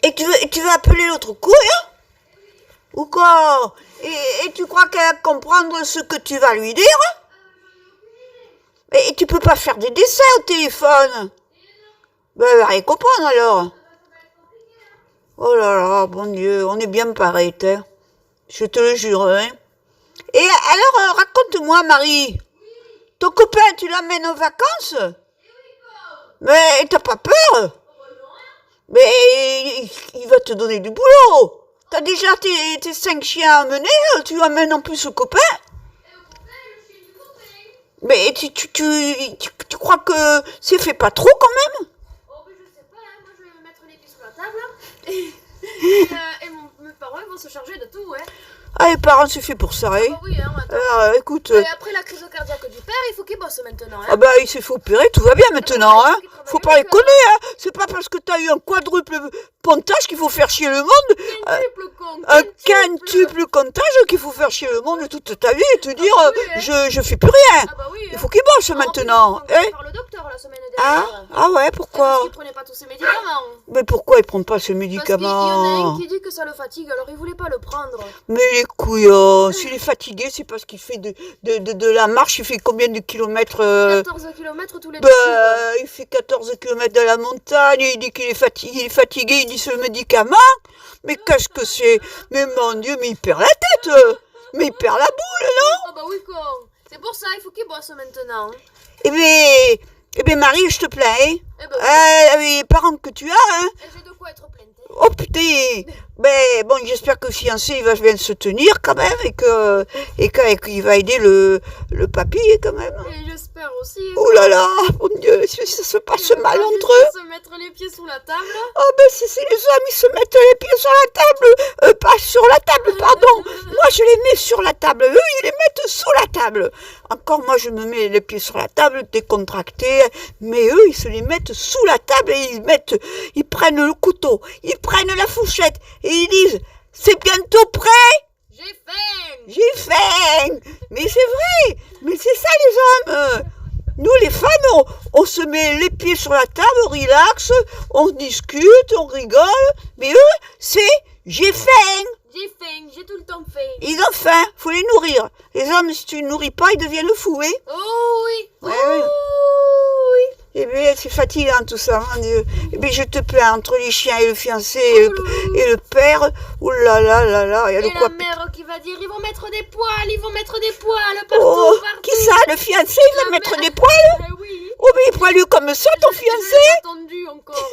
Et tu veux appeler l'autre couille, hein? Ou quoi? Et tu crois qu'elle va comprendre ce que tu vas lui dire? Et tu peux pas faire des dessins au téléphone. Ben, elle va rien comprendre alors. Oh là là, bon Dieu, on est bien pareil, hein. Je te le jure, hein. Et alors, raconte-moi, Marie. Ton copain, tu l'emmènes aux vacances? Mais t'as pas peur? Mais il va te donner du boulot. T'as déjà tes 5 chiens à mener, tu amènes en plus le copain? Mais tu crois que c'est fait pas trop quand même? Oh, mais je sais pas, hein. Moi je vais mettre les pieds sur la table. Et mes parents ils vont se charger de tout, ouais. Ah, les parents, c'est fait pour ça, hein? Oh, oui, hein, attends. Alors, écoute. Et après la crise cardiaque du père, il faut qu'il bosse maintenant, hein. Ah bah, il s'est fait opérer, tout va bien maintenant, hein? Faut pas les connaître, hein? C'est pas parce que t'as eu un quadruple pontage qu'il faut faire chier le monde. Un quintuple comptage qu'il faut faire chier le monde toute ta vie et te dire je fais plus rien. Ah bah oui, il faut qu'il bosse maintenant. On va voir le docteur la semaine dernière. Ah ouais, pourquoi? Parce qu'il prenait pas tous ses médicaments. Mais pourquoi il prend pas ses Parce médicaments? qu'il y en a un qui dit que ça le fatigue, alors il voulait pas le prendre. Mais les couilles, s'il est fatigué, c'est parce qu'il fait de la marche. Il fait combien de kilomètres 14 km tous les deux jours. Il fait 14 kilomètres de la montagne, il dit qu'il est fatigué, il dit c'est le médicament. Mais qu'est-ce que c'est? Mais mon Dieu, mais il perd la tête. Mais il perd la boule, non? Ah bah oui, con. C'est pour ça, il faut qu'il bosse maintenant. Eh bien, Marie, je te plains, hein? Eh ben oui. Les parents que tu as, hein? Et j'ai de quoi être plainte. Oh putain! Ben bon, j'espère que le fiancé il va bien se tenir quand même et qu'il va aider le papy quand même. Et j'espère aussi. Oh là là, mon Dieu, si ça se passe mal entre eux. Se mettre les pieds sous la table. Oh ben si les hommes ils se mettent les pieds sur la table, pas sur la table, pardon. Moi je les mets sur la table, eux ils les mettent sous la table. Encore moi je me mets les pieds sur la table, décontracté, mais eux ils se les mettent sous la table et ils prennent le couteau, ils prennent la fourchette et ils disent c'est bientôt prêt. J'ai faim. Mais c'est vrai, mais c'est ça les hommes. Nous les femmes, on se met les pieds sur la table, on relaxe, on discute, on rigole, mais eux, c'est j'ai faim. J'ai tout le temps fait. Ils ont faim, faut les nourrir. Les hommes, si tu ne nourris pas, ils deviennent fous, hein? Oh oui. Ouais, oh ouais. oui. Eh bien, c'est fatigant tout ça, mon Dieu. Eh bien, je te plains, entre les chiens et le fiancé et le père, oh là là là là, il y a Et de quoi... la mère qui va dire, ils vont mettre des poils partout, Oh, partout. qui ça, le fiancé, il va mettre des poils? Oui. Oh, mais il est poilu comme ça, ton Je fiancé? l'ai attendu encore.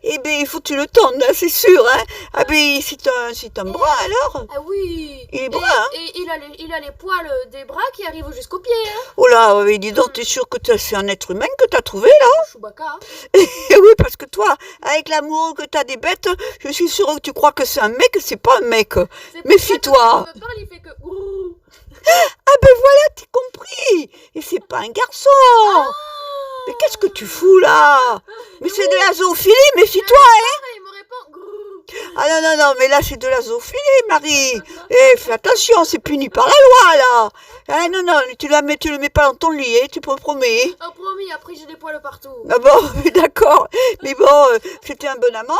Eh bien, il faut que tu le tondes, hein, c'est sûr, hein. Ah ben, c'est un bras, alors? Ah oui. Il est brun, hein. Et il a les poils des bras qui arrivent jusqu'aux pieds, hein. Oh là, oui, dis donc, t'es sûr que c'est un être humain que t'as trouvé, là? Chewbacca. Hein. Oui, parce que toi, avec l'amour que t'as des bêtes, je suis sûre que tu crois que c'est un mec, c'est pas un mec. Méfie-toi. Quand il me parle, il fait que... Ah ben voilà, t'es compris. Et c'est pas un garçon. Mais qu'est-ce que tu fous, là? Mais c'est de la zoophilie, méfie-toi, hein. Il me répond... Ah non, non, non, mais là, c'est de la zoophilie, Marie. Eh, fais attention, c'est puni par la loi, là. Ah non, non, tu le mets pas dans ton lit, hein, tu peux me promets. Oh, promis, après j'ai des poils partout. Ah bon, d'accord. Mais bon, c'était un bon amant.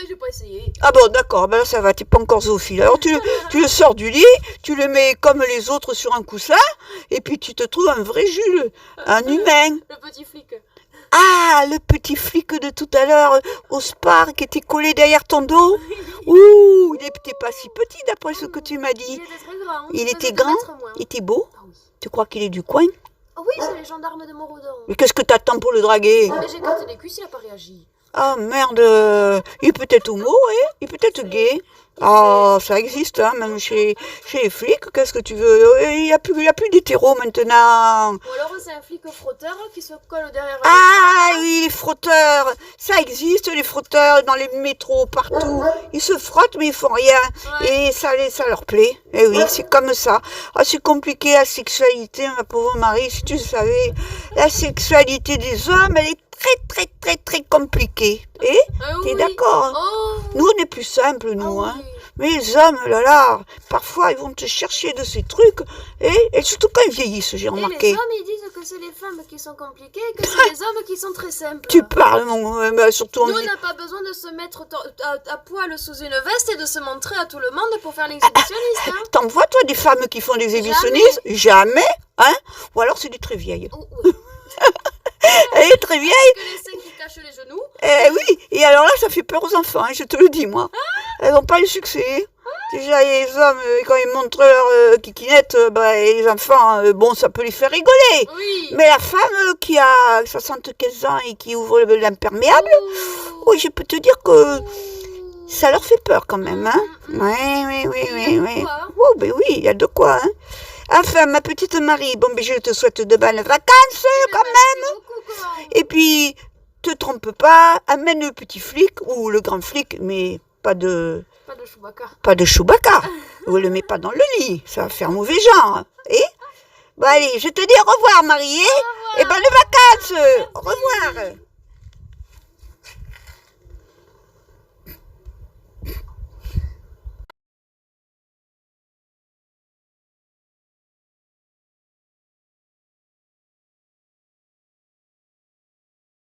J'ai pas essayé. Ah bon, d'accord, ben là, ça va, t'es pas encore zoophile. Alors, tu le sors du lit, tu le mets comme les autres sur un coussin, et puis tu te trouves un vrai Jules, un humain. Le petit flic. Ah, le petit flic de tout à l'heure au spa qui était collé derrière ton dos. Ouh, il n'était pas si petit d'après ce que tu m'as dit. Il était très grand. Il était faisait 2 grand, mètres moins. il était beau. Ah oui. Tu crois qu'il est du coin? Ah oui, c'est les gendarmes de Montredon. Mais qu'est-ce que t'attends pour le draguer? Mais j'ai gratté les cuisses, il n'a pas réagi. Ah merde, il est peut-être homo, hein? Il est peut-être gay. Ah, ça existe, hein, même chez les flics, qu'est-ce que tu veux? Il n'y a plus d'hétéros maintenant. Ou alors c'est un flic frotteur qui se colle derrière... Ah oui, les frotteurs, ça existe, les frotteurs dans les métros, partout. Ils se frottent mais ils font rien. Ouais. Et ça leur plaît. Eh oui, c'est comme ça. Ah, c'est compliqué la sexualité, ma pauvre Marie, si tu savais. La sexualité des hommes, elle est très, très, très, très compliquée. Eh? Ah T'es oui. d'accord? Oh. Nous, on est plus simple, nous, Ah hein. oui. Mais les hommes, là, parfois, ils vont te chercher de ces trucs, et surtout quand ils vieillissent, j'ai Et remarqué. les hommes, ils disent que c'est les femmes qui sont compliquées et que c'est les hommes qui sont très simples. Tu parles, surtout... Nous, on n'a pas besoin de se mettre à poil sous une veste et de se montrer à tout le monde pour faire l'exhibitionniste. Hein. T'en vois, toi, des femmes qui font des exhibitionnistes? Jamais, hein? Ou alors c'est des très vieilles. Oui. Elle est très vieille. Que les seins qui cachent les genoux. Oui, et alors là, ça fait peur aux enfants, hein, je te le dis, moi. Elles n'ont pas le succès. Déjà, les hommes, quand ils montrent leur kikinette, les enfants, ça peut les faire rigoler. Oui. Mais la femme qui a 75 ans et qui ouvre l'imperméable, oui, je peux te dire que ça leur fait peur quand même, hein. Oui. Oh, ben oui, il y a de quoi, hein. Enfin, ma petite Marie, je te souhaite de bonnes vacances, quand même. Et puis, te trompe pas, amène le petit flic, ou le grand flic, mais pas de Chewbacca. Ou le mets pas dans le lit, ça va faire mauvais genre. Allez, je te dis au revoir, Marie, et bonnes vacances. Au revoir.